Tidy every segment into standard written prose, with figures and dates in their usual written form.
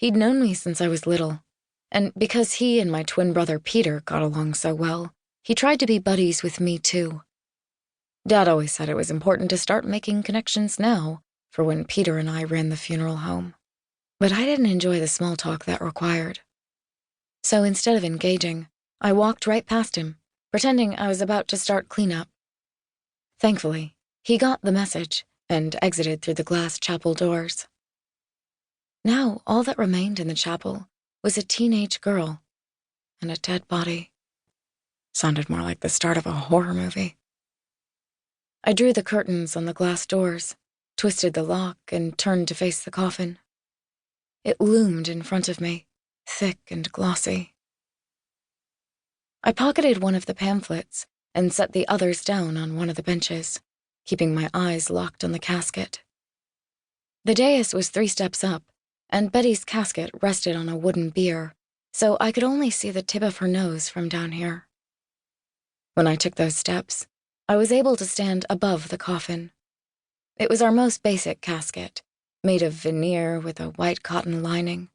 He'd known me since I was little, and because he and my twin brother Peter got along so well, he tried to be buddies with me too. Dad always said it was important to start making connections now for when Peter and I ran the funeral home. But I didn't enjoy the small talk that required. So instead of engaging, I walked right past him, pretending I was about to start cleanup. Thankfully, he got the message and exited through the glass chapel doors. Now, all that remained in the chapel was a teenage girl and a dead body. Sounded more like the start of a horror movie. I drew the curtains on the glass doors, twisted the lock, and turned to face the coffin. It loomed in front of me, thick and glossy. I pocketed one of the pamphlets and set the others down on one of the benches, keeping my eyes locked on the casket. The dais was 3 steps up, and Betty's casket rested on a wooden bier, so I could only see the tip of her nose from down here. When I took those steps, I was able to stand above the coffin. It was our most basic casket, made of veneer with a white cotton lining.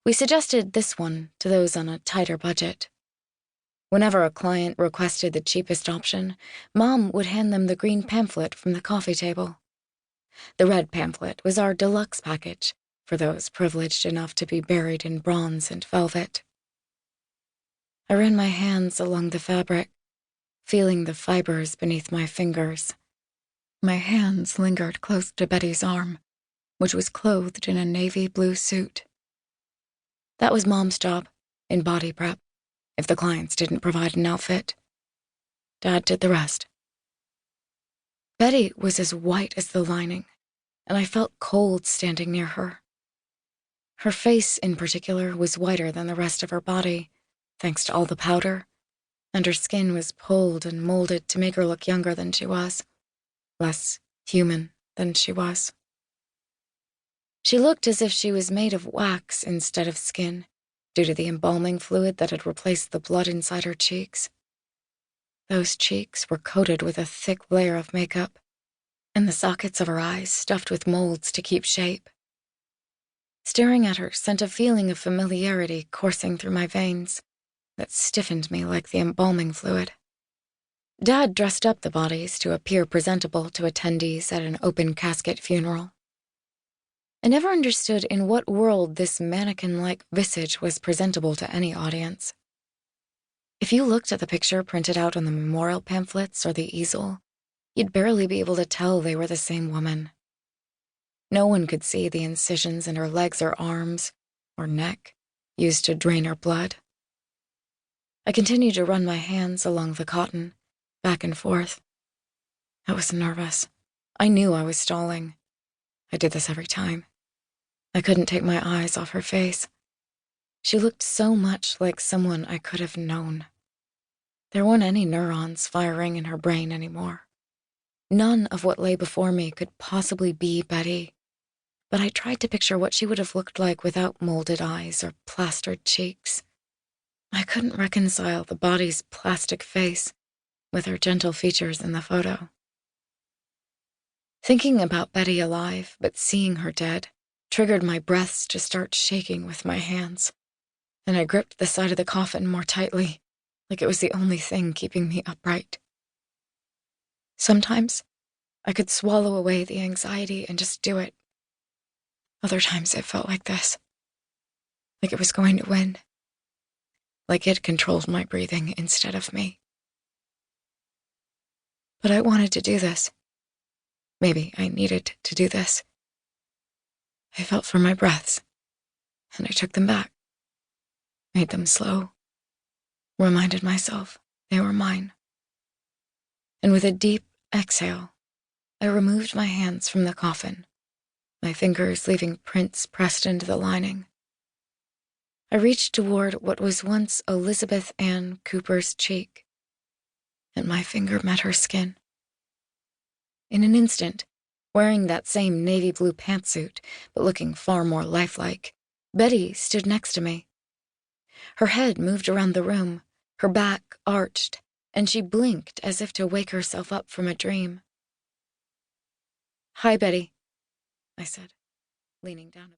We suggested this one to those on a tighter budget. Whenever a client requested the cheapest option, Mom would hand them the green pamphlet from the coffee table. The red pamphlet was our deluxe package for those privileged enough to be buried in bronze and velvet. I ran my hands along the fabric, feeling the fibers beneath my fingers. My hands lingered close to Betty's arm, which was clothed in a navy blue suit. That was Mom's job, in body prep, if the clients didn't provide an outfit. Dad did the rest. Betty was as white as the lining, and I felt cold standing near her. Her face, in particular, was whiter than the rest of her body, thanks to all the powder, and her skin was pulled and molded to make her look younger than she was, less human than she was. She looked as if she was made of wax instead of skin, due to the embalming fluid that had replaced the blood inside her cheeks. Those cheeks were coated with a thick layer of makeup, and the sockets of her eyes stuffed with molds to keep shape. Staring at her sent a feeling of familiarity coursing through my veins that stiffened me like the embalming fluid. Dad dressed up the bodies to appear presentable to attendees at an open casket funeral. I never understood in what world this mannequin-like visage was presentable to any audience. If you looked at the picture printed out on the memorial pamphlets or the easel, you'd barely be able to tell they were the same woman. No one could see the incisions in her legs or arms, or neck, used to drain her blood. I continued to run my hands along the cotton, back and forth. I was nervous. I knew I was stalling. I did this every time. I couldn't take my eyes off her face. She looked so much like someone I could have known. There weren't any neurons firing in her brain anymore. None of what lay before me could possibly be Betty, but I tried to picture what she would have looked like without molded eyes or plastered cheeks. I couldn't reconcile the body's plastic face with her gentle features in the photo. Thinking about Betty alive, but seeing her dead, triggered my breaths to start shaking with my hands, and I gripped the side of the coffin more tightly, like it was the only thing keeping me upright. Sometimes, I could swallow away the anxiety and just do it. Other times it felt like this, like it was going to win, like it controlled my breathing instead of me. But I wanted to do this. Maybe I needed to do this. I felt for my breaths, and I took them back, made them slow, reminded myself they were mine. And with a deep exhale, I removed my hands from the coffin, my fingers leaving prints pressed into the lining. I reached toward what was once Elizabeth Ann Cooper's cheek, and my finger met her skin. In an instant, wearing that same navy blue pantsuit, but looking far more lifelike, Betty stood next to me. Her head moved around the room, her back arched, and she blinked as if to wake herself up from a dream. "Hi, Betty," I said, leaning down.